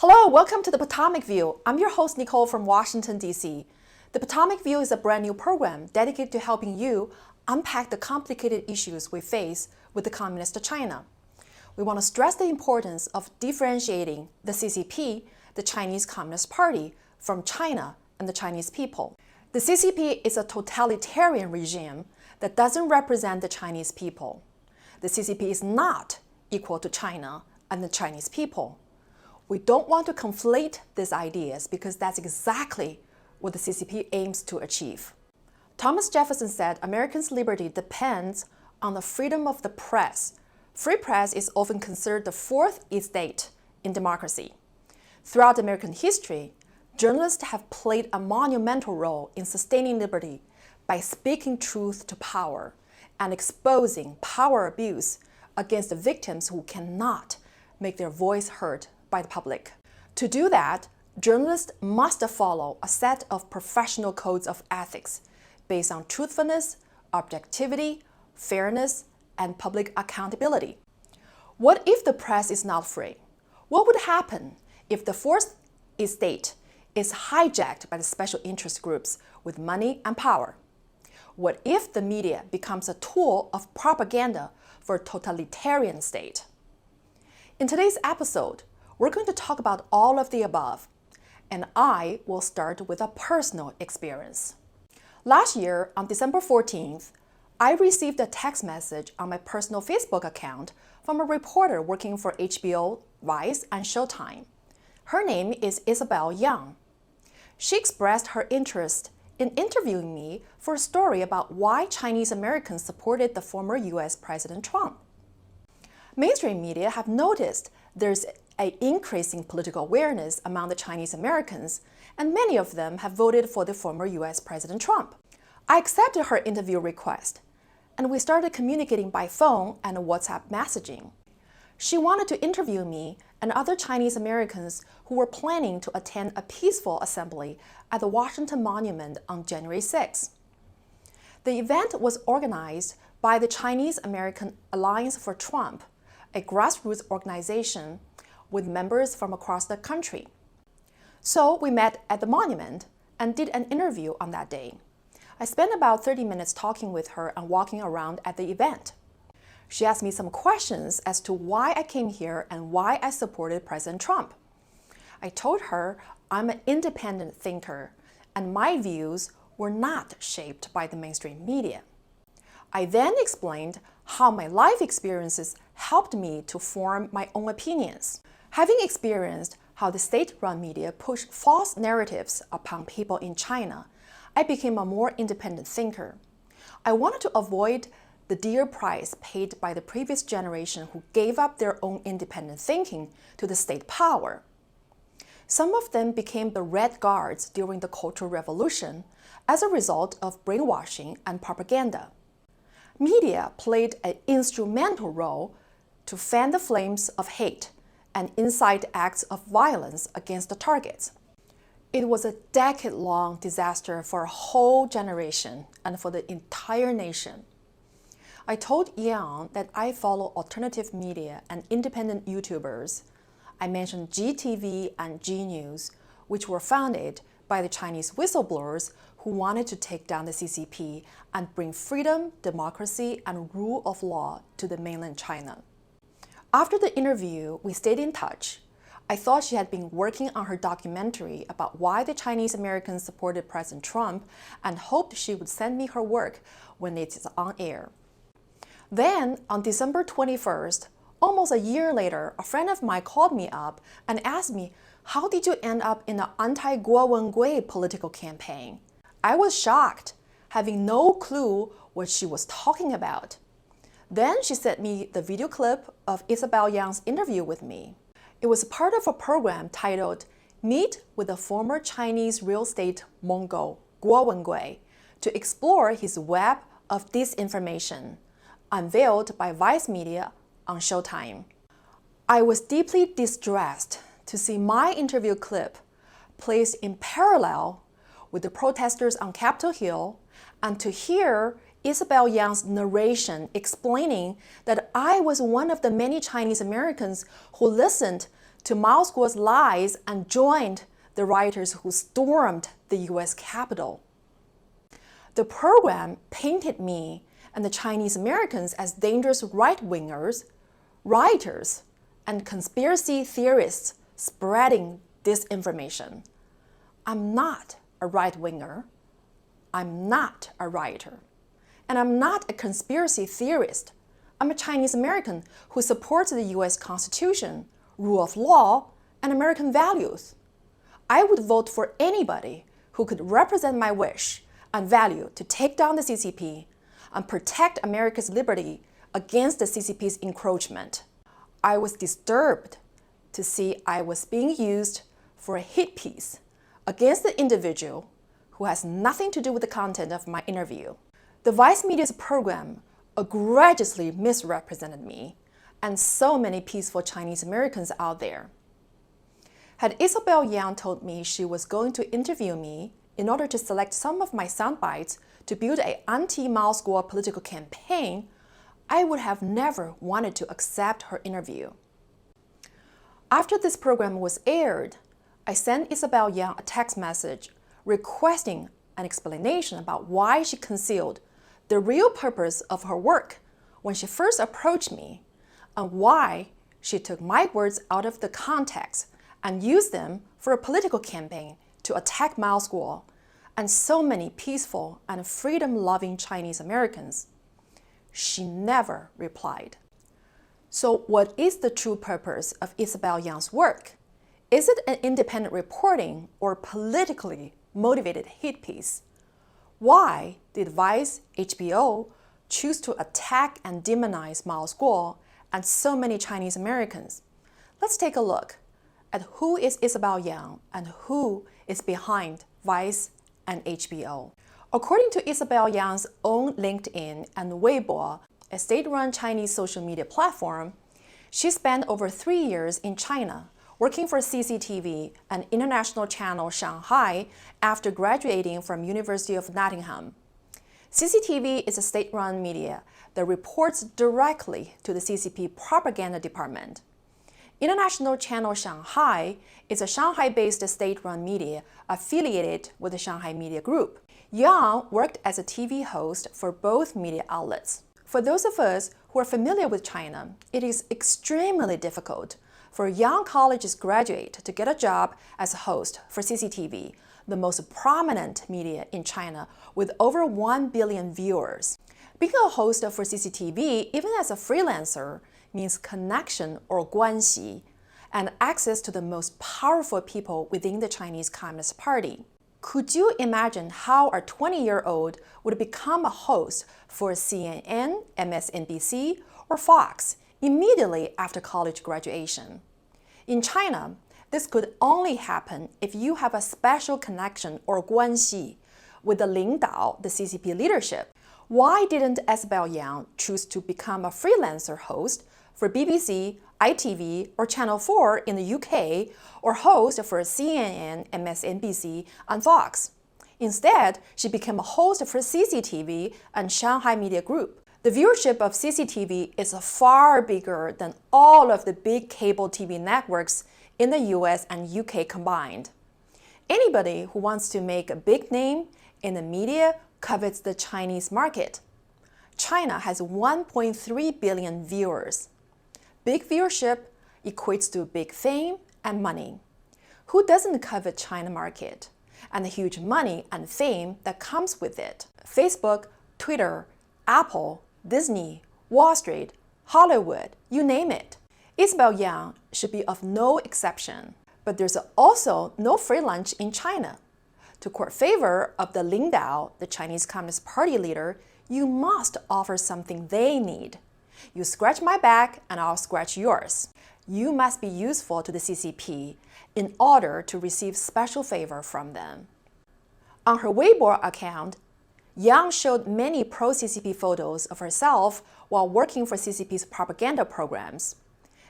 Hello, welcome to the Potomac View. I'm your host, Nicole from Washington, D.C. The Potomac View is a brand new program dedicated to helping you unpack the complicated issues we face with the Communist China. We want to stress the importance of differentiating the CCP, the Chinese Communist Party, from China and the Chinese people. The CCP is a totalitarian regime that doesn't represent the Chinese people. The CCP is not equal to China and the Chinese people. We don't want to conflate these ideas because that's exactly what the CCP aims to achieve. Thomas Jefferson said Americans' liberty depends on the freedom of the press. Free press is often considered the fourth estate in democracy. Throughout American history, journalists have played a monumental role in sustaining liberty by speaking truth to power and exposing power abuse against the victims who cannot make their voice heard by the public. To do that, journalists must follow a set of professional codes of ethics based on truthfulness, objectivity, fairness, and public accountability. What if the press is not free? What would happen if the fourth estate is hijacked by the special interest groups with money and power? What if the media becomes a tool of propaganda for a totalitarian state? In today's episode, we're going to talk about all of the above, and I will start with a personal experience. Last year, on December 14th, I received a text message on my personal Facebook account from a reporter working for HBO, Vice, and Showtime. Her name is Isobel Yeung. She expressed her interest in interviewing me for a story about why Chinese Americans supported the former US President Trump. Mainstream media have noticed there's an increasing political awareness among the Chinese Americans, and many of them have voted for the former US President Trump. I accepted her interview request, and we started communicating by phone and WhatsApp messaging. She wanted to interview me and other Chinese Americans who were planning to attend a peaceful assembly at the Washington Monument on January 6. The event was organized by the Chinese American Alliance for Trump, a grassroots organization with members from across the country. So we met at the monument and did an interview on that day. I spent about 30 minutes talking with her and walking around at the event. She asked me some questions as to why I came here and why I supported President Trump. I told her I'm an independent thinker and my views were not shaped by the mainstream media. I then explained how my life experiences helped me to form my own opinions. Having experienced how the state-run media pushed false narratives upon people in China, I became a more independent thinker. I wanted to avoid the dear price paid by the previous generation who gave up their own independent thinking to the state power. Some of them became the Red Guards during the Cultural Revolution as a result of brainwashing and propaganda. Media played an instrumental role to fan the flames of hate and incite acts of violence against the targets. It was a decade-long disaster for a whole generation and for the entire nation. I told Yeung that I follow alternative media and independent YouTubers. I mentioned GTV and G News, which were founded by the Chinese whistleblowers who wanted to take down the CCP and bring freedom, democracy, and rule of law to the mainland China. After the interview, we stayed in touch. I thought she had been working on her documentary about why the Chinese Americans supported President Trump and hoped she would send me her work when it is on air. Then, on December 21st, almost a year later, a friend of mine called me up and asked me, "How did you end up in the anti-Guo Wengui political campaign?" I was shocked, having no clue what she was talking about. Then she sent me the video clip of Isobel Yeung's interview with me. It was part of a program titled Meet with the former Chinese real estate mogul Guo Wengui to explore his web of disinformation, unveiled by Vice Media on Showtime. I was deeply distressed to see my interview clip placed in parallel with the protesters on Capitol Hill and to hear Isobel Yeung's narration explaining that I was one of the many Chinese Americans who listened to Mao Squad's lies and joined the rioters who stormed the US Capitol. The program painted me and the Chinese Americans as dangerous right-wingers, rioters, and conspiracy theorists spreading disinformation. I'm not a right-winger. I'm not a rioter. And I'm not a conspiracy theorist. I'm a Chinese American who supports the US Constitution, rule of law, and American values. I would vote for anybody who could represent my wish and value to take down the CCP and protect America's liberty against the CCP's encroachment. I was disturbed to see I was being used for a hit piece against the individual who has nothing to do with the content of my interview. The Vice Media's program egregiously misrepresented me and so many peaceful Chinese Americans out there. Had Isobel Yeung told me she was going to interview me in order to select some of my sound bites to build an anti-Mao Squad political campaign, I would have never wanted to accept her interview. After this program was aired, I sent Isobel Yeung a text message requesting an explanation about why she concealed the real purpose of her work when she first approached me, and why she took my words out of the context and used them for a political campaign to attack Mao Squad and so many peaceful and freedom-loving Chinese Americans. She never replied. So what is the true purpose of Isobel Yeung's work? Is it an independent reporting or politically motivated hit piece? Why did Vice HBO choose to attack and demonize Mao Squad and so many Chinese Americans? Let's take a look at who is Isobel Yeung and who is behind Vice and HBO. According to Isobel Yeung's own LinkedIn and Weibo, a state-run Chinese social media platform, she spent over 3 years in China working for CCTV, an international channel Shanghai, after graduating from University of Nottingham. CCTV is a state-run media that reports directly to the CCP propaganda department. International Channel Shanghai is a Shanghai-based state-run media affiliated with the Shanghai Media Group. Yeung worked as a TV host for both media outlets. For those of us who are familiar with China, it is extremely difficult for a young college graduate to get a job as a host for CCTV, the most prominent media in China with over 1 billion viewers. Being a host for CCTV, even as a freelancer, means connection or 关系, and access to the most powerful people within the Chinese Communist Party. Could you imagine how a 20-year-old would become a host for CNN, MSNBC, or Fox immediately after college graduation? In China, this could only happen if you have a special connection or 关系 with the 领导, the CCP leadership. Why didn't Isobel Yeung choose to become a freelancer host for BBC, ITV, or Channel 4 in the UK, or host for CNN, MSNBC, and Fox? Instead, she became a host for CCTV and Shanghai Media Group. The viewership of CCTV is far bigger than all of the big cable TV networks in the US and UK combined. Anybody who wants to make a big name in the media covets the Chinese market. China has 1.3 billion viewers. Big viewership equates to big fame and money. Who doesn't covet China market and the huge money and fame that comes with it? Facebook, Twitter, Apple, Disney, Wall Street, Hollywood, you name it. Isobel Yeung should be of no exception. But there's also no free lunch in China. To court favor of the 领导, the Chinese Communist Party leader, you must offer something they need. You scratch my back and I'll scratch yours. You must be useful to the CCP in order to receive special favor from them. On her Weibo account, Yeung showed many pro-CCP photos of herself while working for CCP's propaganda programs.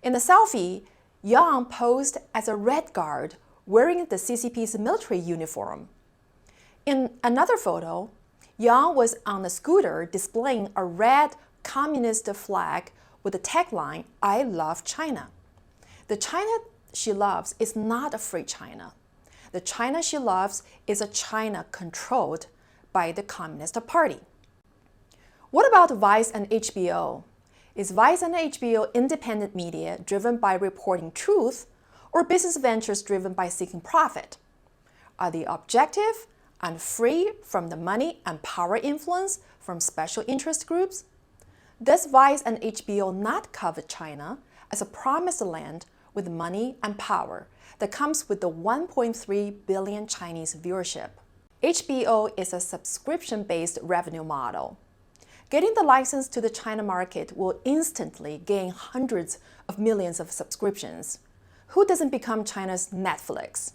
In the selfie, Yeung posed as a Red Guard wearing the CCP's military uniform. In another photo, Yeung was on a scooter displaying a red communist flag with the tagline, "I love China." The China she loves is not a free China. The China she loves is a China controlled by the Communist Party. What about Vice and HBO? Is Vice and HBO independent media driven by reporting truth or business ventures driven by seeking profit? Are they objective and free from the money and power influence from special interest groups? Does Vice and HBO not covet China as a promised land with money and power that comes with the 1.3 billion Chinese viewership? HBO is a subscription-based revenue model. Getting the license to the China market will instantly gain hundreds of millions of subscriptions. Who doesn't become China's Netflix?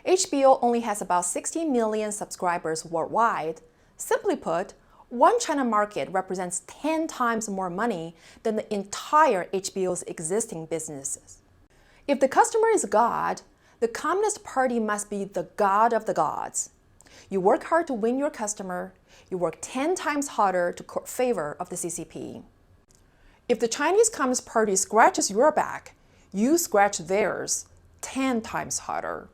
HBO only has about 60 million subscribers worldwide. Simply put, one China market represents 10 times more money than the entire HBO's existing businesses. If the customer is God, the Communist Party must be the god of the gods. You work hard to win your customer, you work 10 times harder to court favor of the CCP. If the Chinese Communist Party scratches your back, you scratch theirs 10 times harder.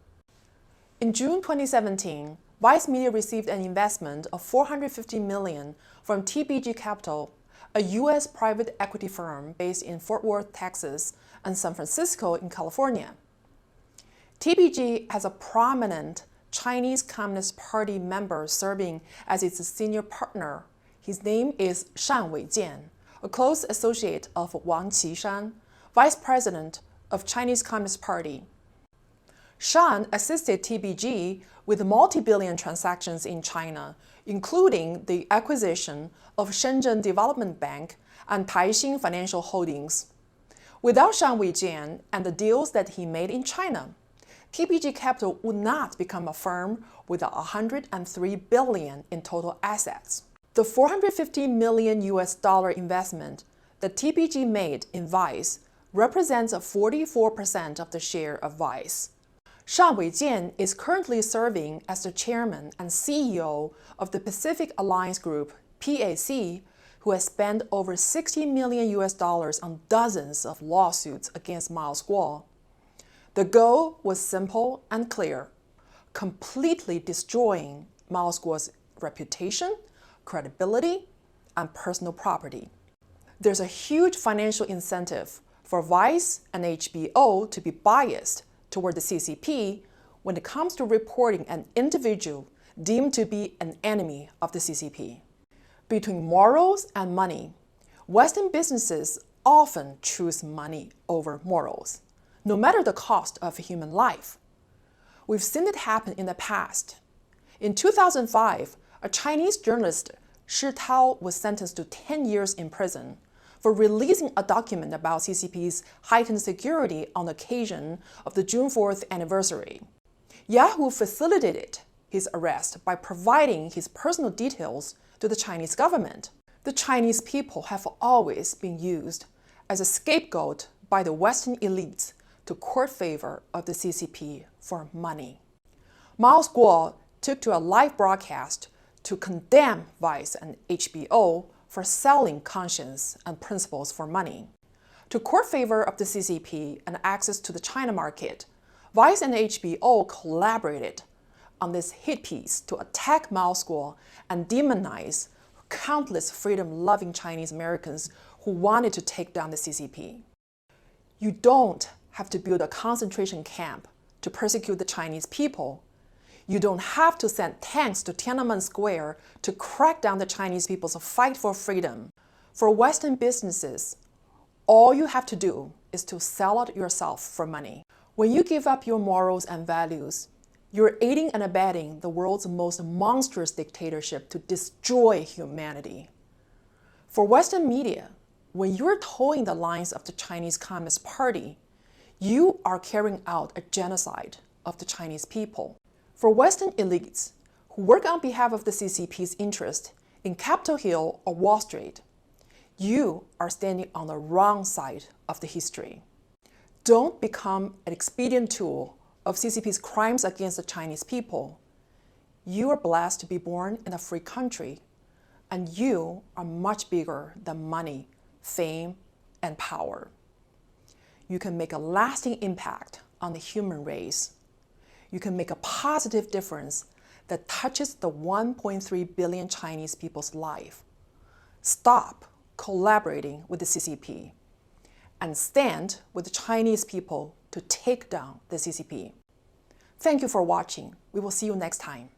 In June 2017, Vice Media received an investment of $450 million from TBG Capital, a U.S. private equity firm based in Fort Worth, Texas, and San Francisco in California. TBG has a prominent Chinese Communist Party member serving as its senior partner. His name is Shan Weijian, a close associate of Wang Qishan, vice president of Chinese Communist Party. Shan assisted TBG with multi-billion transactions in China, including the acquisition of Shenzhen Development Bank and Taixing Financial Holdings. Without Shan Weijian and the deals that he made in China, TBG Capital would not become a firm with $103 billion in total assets. The $450 million investment that TBG made in Vice represents 44% of the share of Vice. Shan Weijian is currently serving as the chairman and CEO of the Pacific Alliance Group, PAC, who has spent over $60 million on dozens of lawsuits against Miles Guo. The goal was simple and clear: completely destroying Miles Guo's reputation, credibility, and personal property. There's a huge financial incentive for Vice and HBO to be biased toward the CCP when it comes to reporting an individual deemed to be an enemy of the CCP. Between morals and money, Western businesses often choose money over morals, no matter the cost of human life. We've seen it happen in the past. In 2005, a Chinese journalist, Shi Tao, was sentenced to 10 years in prison for releasing a document about CCP's heightened security on the occasion of the June 4th anniversary. Yahoo facilitated his arrest by providing his personal details to the Chinese government. The Chinese people have always been used as a scapegoat by the Western elites to court favor of the CCP for money. Miles Guo took to a live broadcast to condemn Vice and HBO for selling conscience and principles for money. To court favor of the CCP and access to the China market, Vice and HBO collaborated on this hit piece to attack Miles Guo and demonize countless freedom-loving Chinese Americans who wanted to take down the CCP. You don't have to build a concentration camp to persecute the Chinese people. You don't have to send tanks to Tiananmen Square to crack down the Chinese people's fight for freedom. For Western businesses, all you have to do is to sell out yourself for money. When you give up your morals and values, you're aiding and abetting the world's most monstrous dictatorship to destroy humanity. For Western media, when you're towing the lines of the Chinese Communist Party, you are carrying out a genocide of the Chinese people. For Western elites who work on behalf of the CCP's interest in Capitol Hill or Wall Street, you are standing on the wrong side of the history. Don't become an expedient tool of CCP's crimes against the Chinese people. You are blessed to be born in a free country, and you are much bigger than money, fame, and power. you can make a lasting impact on the human race. You can make a positive difference that touches the 1.3 billion Chinese people's life. Stop collaborating with the CCP and stand with the Chinese people to take down the CCP. Thank you for watching. We will see you next time.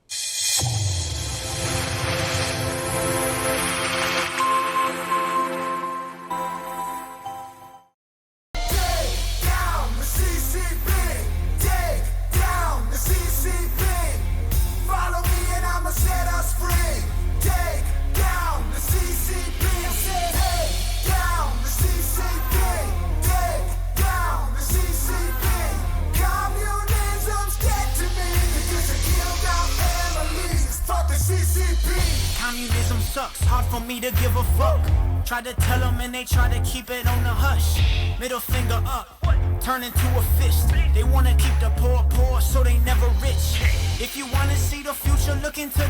Communism sucks, hard for me to give a fuck. Try to tell them and they try to keep it on the hush. Middle finger up, turn into a fist. They wanna keep the poor poor so they never rich. If you wanna see the future, look into the